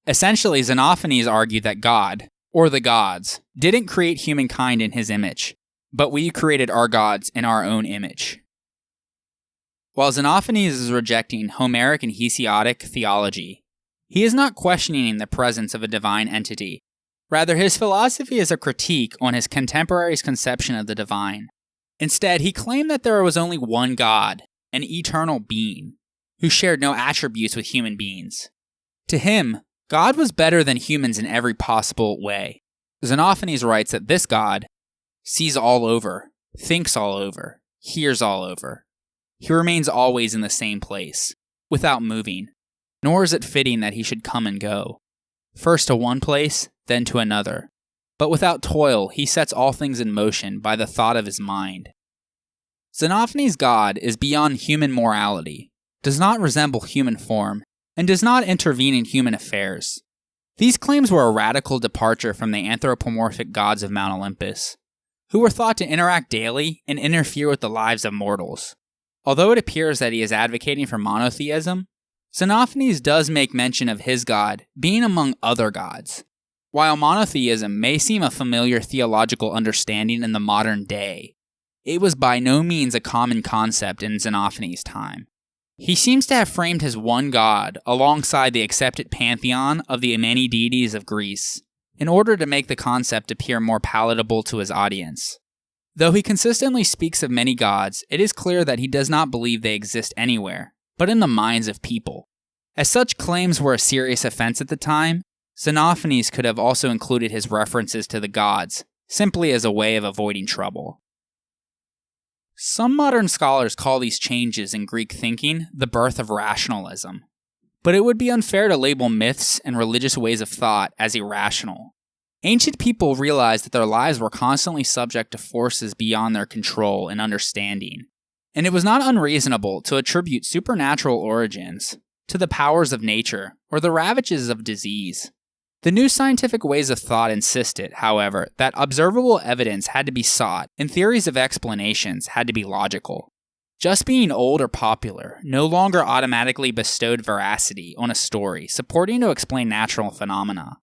S1: Essentially, Xenophanes argued that God, or the gods, didn't create humankind in his image, but we created our gods in our own image. While Xenophanes is rejecting Homeric and Hesiodic theology, he is not questioning the presence of a divine entity. Rather, his philosophy is a critique on his contemporaries' conception of the divine. Instead, he claimed that there was only one God, an eternal being, who shared no attributes with human beings. To him, God was better than humans in every possible way. Xenophanes writes that this God sees all over, thinks all over, hears all over. He remains always in the same place, without moving, nor is it fitting that he should come and go, first to one place, then to another, but without toil he sets all things in motion by the thought of his mind. Xenophanes' God is beyond human morality, does not resemble human form, and does not intervene in human affairs. These claims were a radical departure from the anthropomorphic gods of Mount Olympus, who were thought to interact daily and interfere with the lives of mortals. Although it appears that he is advocating for monotheism, Xenophanes does make mention of his God being among other gods. While monotheism may seem a familiar theological understanding in the modern day, it was by no means a common concept in Xenophanes' time. He seems to have framed his one god alongside the accepted pantheon of the many deities of Greece, in order to make the concept appear more palatable to his audience. Though he consistently speaks of many gods, it is clear that he does not believe they exist anywhere, but in the minds of people. As such claims were a serious offense at the time, Xenophanes could have also included his references to the gods, simply as a way of avoiding trouble. Some modern scholars call these changes in Greek thinking the birth of rationalism, but it would be unfair to label myths and religious ways of thought as irrational. Ancient people realized that their lives were constantly subject to forces beyond their control and understanding, and it was not unreasonable to attribute supernatural origins to the powers of nature or the ravages of disease. The new scientific ways of thought insisted, however, that observable evidence had to be sought and theories of explanations had to be logical. Just being old or popular no longer automatically bestowed veracity on a story supporting to explain natural phenomena.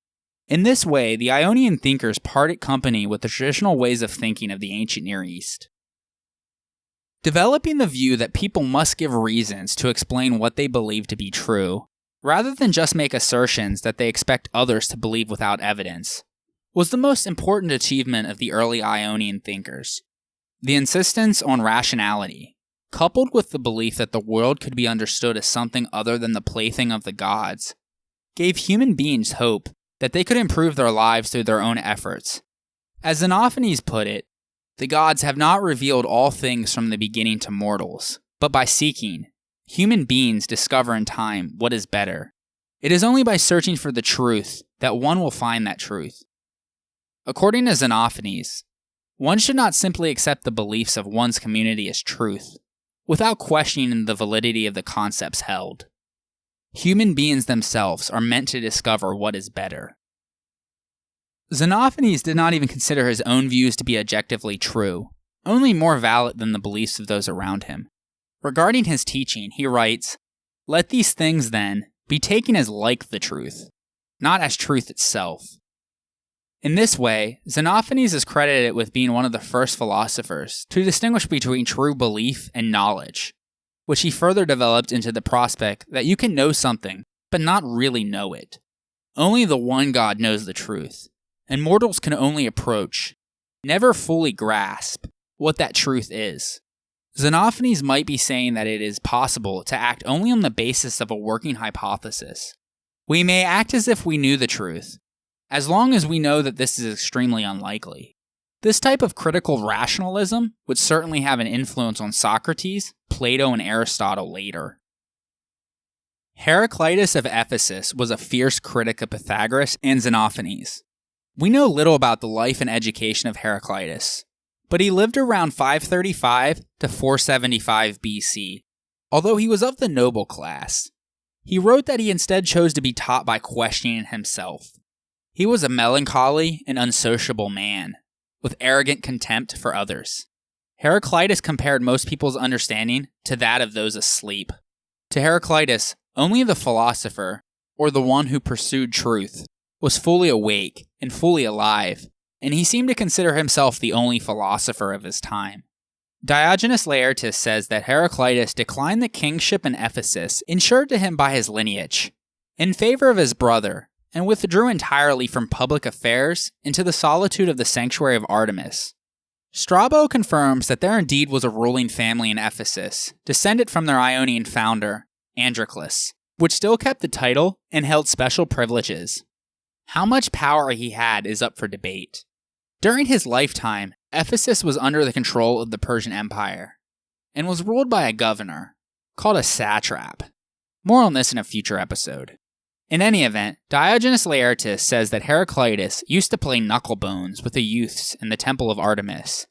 S1: In this way, the Ionian thinkers parted company with the traditional ways of thinking of the ancient Near East. Developing the view that people must give reasons to explain what they believe to be true, rather than just make assertions that they expect others to believe without evidence, was the most important achievement of the early Ionian thinkers. The insistence on rationality, coupled with the belief that the world could be understood as something other than the plaything of the gods, gave human beings hope that they could improve their lives through their own efforts. As Xenophanes put it, the gods have not revealed all things from the beginning to mortals, but by seeking, human beings discover in time what is better. It is only by searching for the truth that one will find that truth. According to Xenophanes, one should not simply accept the beliefs of one's community as truth, without questioning the validity of the concepts held. Human beings themselves are meant to discover what is better. Xenophanes did not even consider his own views to be objectively true, only more valid than the beliefs of those around him. Regarding his teaching, he writes, "Let these things, then, be taken as like the truth, not as truth itself." In this way, Xenophanes is credited with being one of the first philosophers to distinguish between true belief and knowledge, which he further developed into the prospect that you can know something, but not really know it. Only the one God knows the truth, and mortals can only approach, never fully grasp, what that truth is. Xenophanes might be saying that it is possible to act only on the basis of a working hypothesis. We may act as if we knew the truth, as long as we know that this is extremely unlikely. This type of critical rationalism would certainly have an influence on Socrates, Plato, and Aristotle later. Heraclitus of Ephesus was a fierce critic of Pythagoras and Xenophanes. We know little about the life and education of Heraclitus, but he lived around 535 to 475 BC, although he was of the noble class. He wrote that he instead chose to be taught by questioning himself. He was a melancholy and unsociable man, with arrogant contempt for others. Heraclitus compared most people's understanding to that of those asleep. To Heraclitus, only the philosopher, or the one who pursued truth, was fully awake and fully alive, and he seemed to consider himself the only philosopher of his time. Diogenes Laertius says that Heraclitus declined the kingship in Ephesus ensured to him by his lineage, in favor of his brother, and withdrew entirely from public affairs into the solitude of the sanctuary of Artemis. Strabo confirms that there indeed was a ruling family in Ephesus, descended from their Ionian founder, Androclus, which still kept the title and held special privileges. How much power he had is up for debate. During his lifetime, Ephesus was under the control of the Persian Empire, and was ruled by a governor, called a satrap. More on this in a future episode. In any event, Diogenes Laertius says that Heraclitus used to play knucklebones with the youths in the temple of Artemis,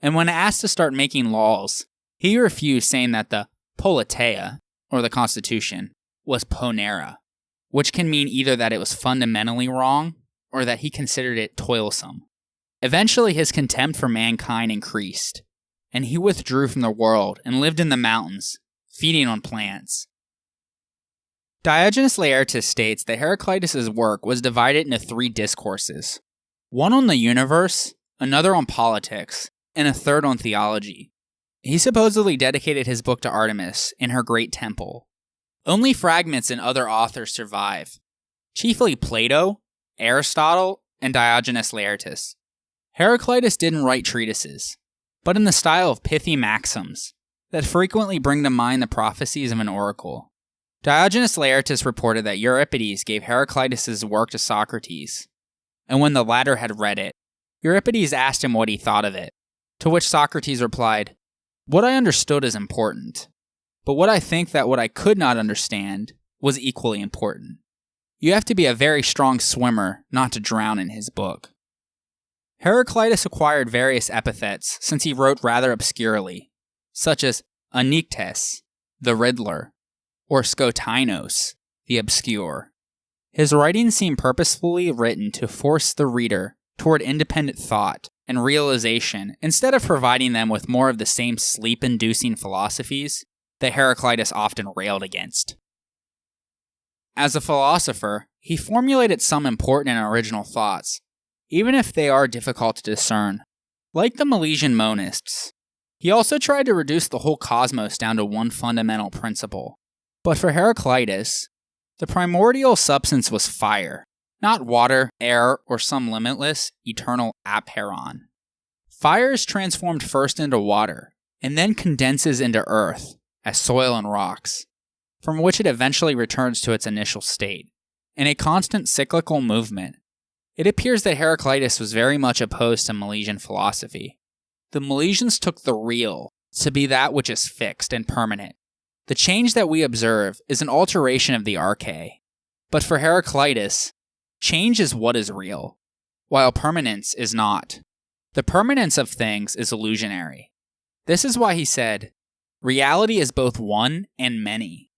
S1: and when asked to start making laws, he refused, saying that the politeia, or the constitution, was ponera, which can mean either that it was fundamentally wrong or that he considered it toilsome. Eventually, his contempt for mankind increased, and he withdrew from the world and lived in the mountains, feeding on plants. Diogenes Laertius states that Heraclitus' work was divided into 3 discourses, one on the universe, another on politics, and a third on theology. He supposedly dedicated his book to Artemis in her great temple. Only fragments and other authors survive, chiefly Plato, Aristotle, and Diogenes Laertius. Heraclitus didn't write treatises, but in the style of pithy maxims that frequently bring to mind the prophecies of an oracle. Diogenes Laertius reported that Euripides gave Heraclitus' work to Socrates, and when the latter had read it, Euripides asked him what he thought of it, to which Socrates replied, "What I understood is important, but what I think that what I could not understand was equally important." You have to be a very strong swimmer not to drown in his book. Heraclitus acquired various epithets since he wrote rather obscurely, such as Anictes, the Riddler, or Skotinos, the Obscure. His writings seem purposefully written to force the reader toward independent thought and realization instead of providing them with more of the same sleep-inducing philosophies that Heraclitus often railed against. As a philosopher, he formulated some important and original thoughts, even if they are difficult to discern. Like the Milesian monists, he also tried to reduce the whole cosmos down to one fundamental principle. But for Heraclitus, the primordial substance was fire, not water, air, or some limitless, eternal apeiron. Fire is transformed first into water, and then condenses into earth, as soil and rocks, from which it eventually returns to its initial state, in a constant cyclical movement. It appears that Heraclitus was very much opposed to Milesian philosophy. The Milesians took the real to be that which is fixed and permanent. The change that we observe is an alteration of the arche. But for Heraclitus, change is what is real, while permanence is not. The permanence of things is illusionary. This is why he said, "Reality is both one and many."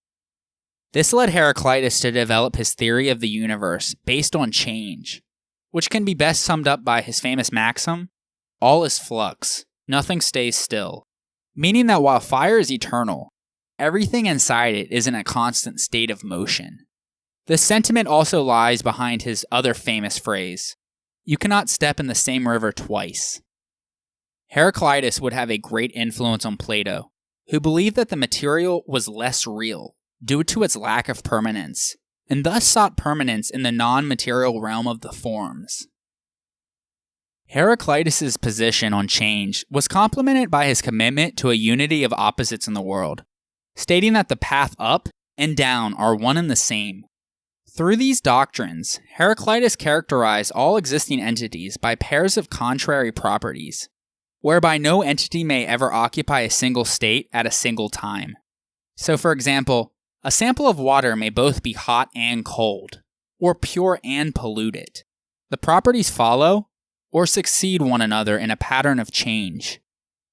S1: This led Heraclitus to develop his theory of the universe based on change, which can be best summed up by his famous maxim, "All is flux, nothing stays still," meaning that while fire is eternal, everything inside it is in a constant state of motion. This sentiment also lies behind his other famous phrase, "You cannot step in the same river twice." Heraclitus would have a great influence on Plato, who believed that the material was less real due to its lack of permanence, and thus sought permanence in the non-material realm of the forms. Heraclitus' position on change was complemented by his commitment to a unity of opposites in the world, stating that the path up and down are one and the same. Through these doctrines, Heraclitus characterized all existing entities by pairs of contrary properties, whereby no entity may ever occupy a single state at a single time. So, for example, a sample of water may both be hot and cold, or pure and polluted. The properties follow or succeed one another in a pattern of change.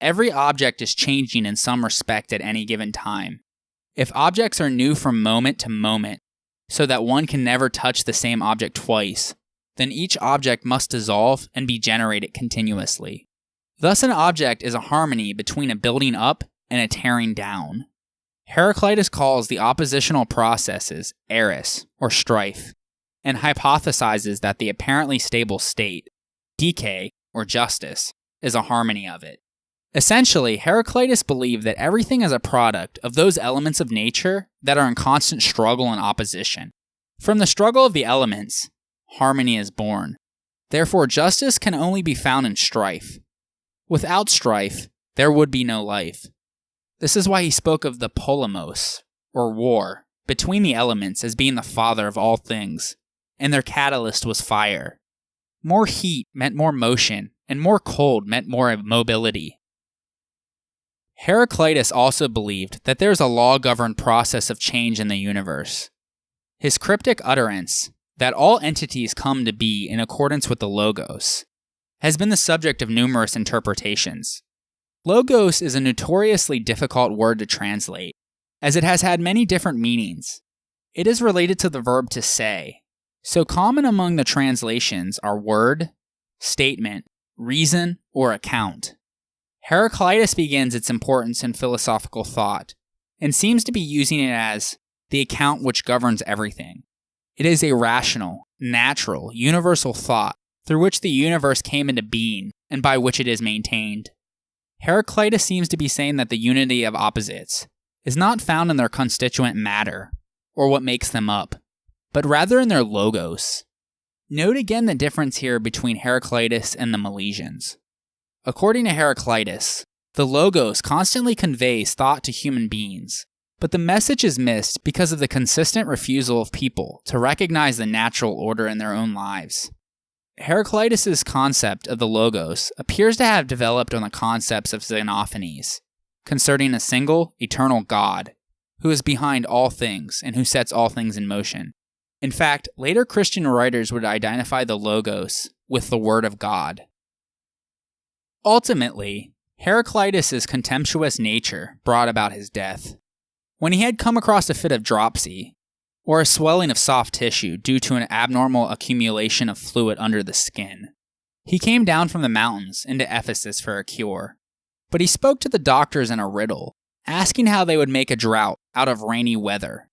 S1: Every object is changing in some respect at any given time. If objects are new from moment to moment, so that one can never touch the same object twice, then each object must dissolve and be generated continuously. Thus an object is a harmony between a building up and a tearing down. Heraclitus calls the oppositional processes eris, or strife, and hypothesizes that the apparently stable state, decay, or justice, is a harmony of it. Essentially, Heraclitus believed that everything is a product of those elements of nature that are in constant struggle and opposition. From the struggle of the elements, harmony is born. Therefore, justice can only be found in strife. Without strife, there would be no life. This is why he spoke of the polemos, or war, between the elements as being the father of all things, and their catalyst was fire. More heat meant more motion, and more cold meant more mobility. Heraclitus also believed that there is a law-governed process of change in the universe. His cryptic utterance, that all entities come to be in accordance with the Logos, has been the subject of numerous interpretations. Logos is a notoriously difficult word to translate, as it has had many different meanings. It is related to the verb to say, so common among the translations are word, statement, reason, or account. Heraclitus begins its importance in philosophical thought, and seems to be using it as the account which governs everything. It is a rational, natural, universal thought through which the universe came into being and by which it is maintained. Heraclitus seems to be saying that the unity of opposites is not found in their constituent matter, or what makes them up, but rather in their logos. Note again the difference here between Heraclitus and the Milesians. According to Heraclitus, the logos constantly conveys thought to human beings, but the message is missed because of the consistent refusal of people to recognize the natural order in their own lives. Heraclitus' concept of the logos appears to have developed on the concepts of Xenophanes, concerning a single, eternal God, who is behind all things and who sets all things in motion. In fact, later Christian writers would identify the logos with the Word of God. Ultimately, Heraclitus' contemptuous nature brought about his death. When he had come across a fit of dropsy, or a swelling of soft tissue due to an abnormal accumulation of fluid under the skin, he came down from the mountains into Ephesus for a cure. But he spoke to the doctors in a riddle, asking how they would make a drought out of rainy weather,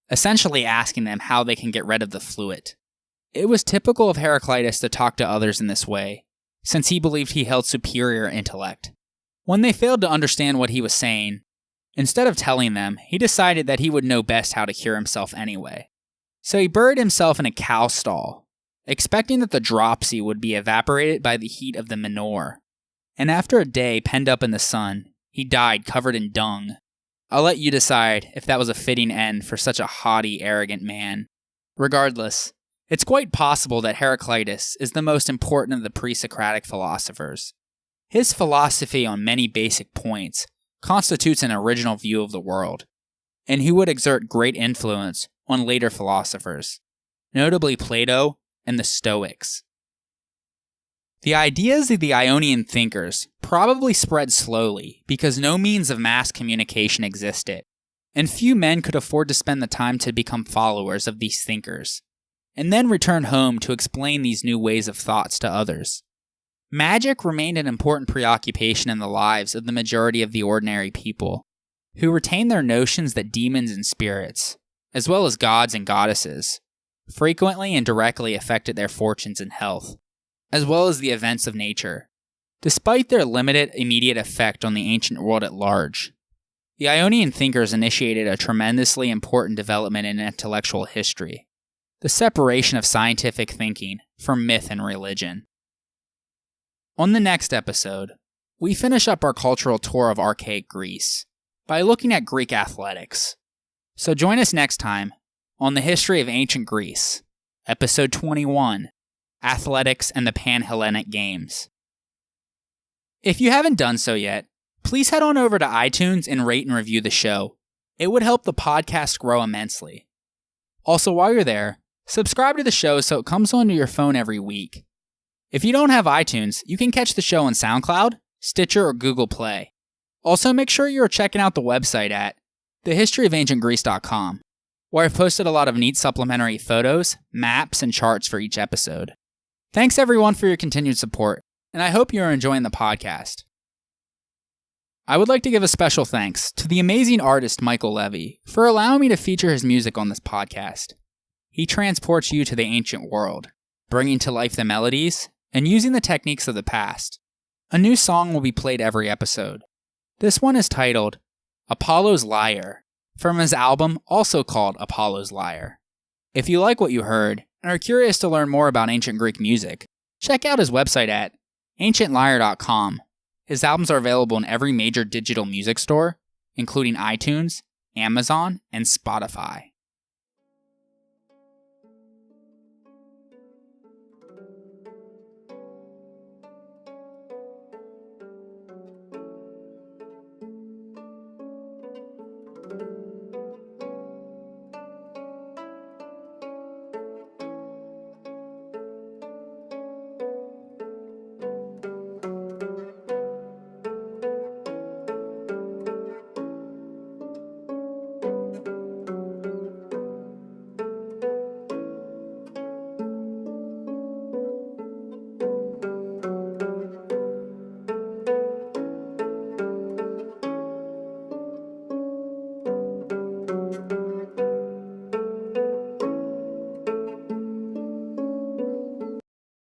S1: essentially asking them how they can get rid of the fluid. It was typical of Heraclitus to talk to others in this way, since he believed he held superior intellect. When they failed to understand what he was saying, instead of telling them, he decided that he would know best how to cure himself anyway. So he buried himself in a cow stall, expecting that the dropsy would be evaporated by the heat of the manure. And after a day penned up in the sun, he died covered in dung. I'll let you decide if that was a fitting end for such a haughty, arrogant man. Regardless, it's quite possible that Heraclitus is the most important of the pre-Socratic philosophers. His philosophy on many basic points constitutes an original view of the world, and he would exert great influence on later philosophers, notably Plato and the Stoics. The ideas of the Ionian thinkers probably spread slowly because no means of mass communication existed, and few men could afford to spend the time to become followers of these thinkers, and then return home to explain these new ways of thoughts to others. Magic remained an important preoccupation in the lives of the majority of the ordinary people, who retained their notions that demons and spirits, as well as gods and goddesses, frequently and directly affected their fortunes and health, as well as the events of nature, despite their limited immediate effect on the ancient world at large. The Ionian thinkers initiated a tremendously important development in intellectual history, the separation of scientific thinking from myth and religion. On the next episode, we finish up our cultural tour of archaic Greece by looking at Greek athletics. So join us next time on the history of ancient Greece, episode 21, Athletics and the Pan-Hellenic Games. If you haven't done so yet, please head on over to iTunes and rate and review the show. It would help the podcast grow immensely. Also, while you're there, subscribe to the show so it comes onto your phone every week. If you don't have iTunes, you can catch the show on SoundCloud, Stitcher, or Google Play. Also, make sure you're checking out the website at thehistoryofancientgreece.com, where I've posted a lot of neat supplementary photos, maps, and charts for each episode. Thanks everyone for your continued support, and I hope you're enjoying the podcast. I would like to give a special thanks to the amazing artist Michael Levy for allowing me to feature his music on this podcast. He transports you to the ancient world, bringing to life the melodies and using the techniques of the past. A new song will be played every episode. This one is titled Apollo's Lyre, from his album also called Apollo's Lyre. If you like what you heard and are curious to learn more about ancient Greek music, check out his website at ancientlyre.com. His albums are available in every major digital music store, including iTunes, Amazon, and Spotify.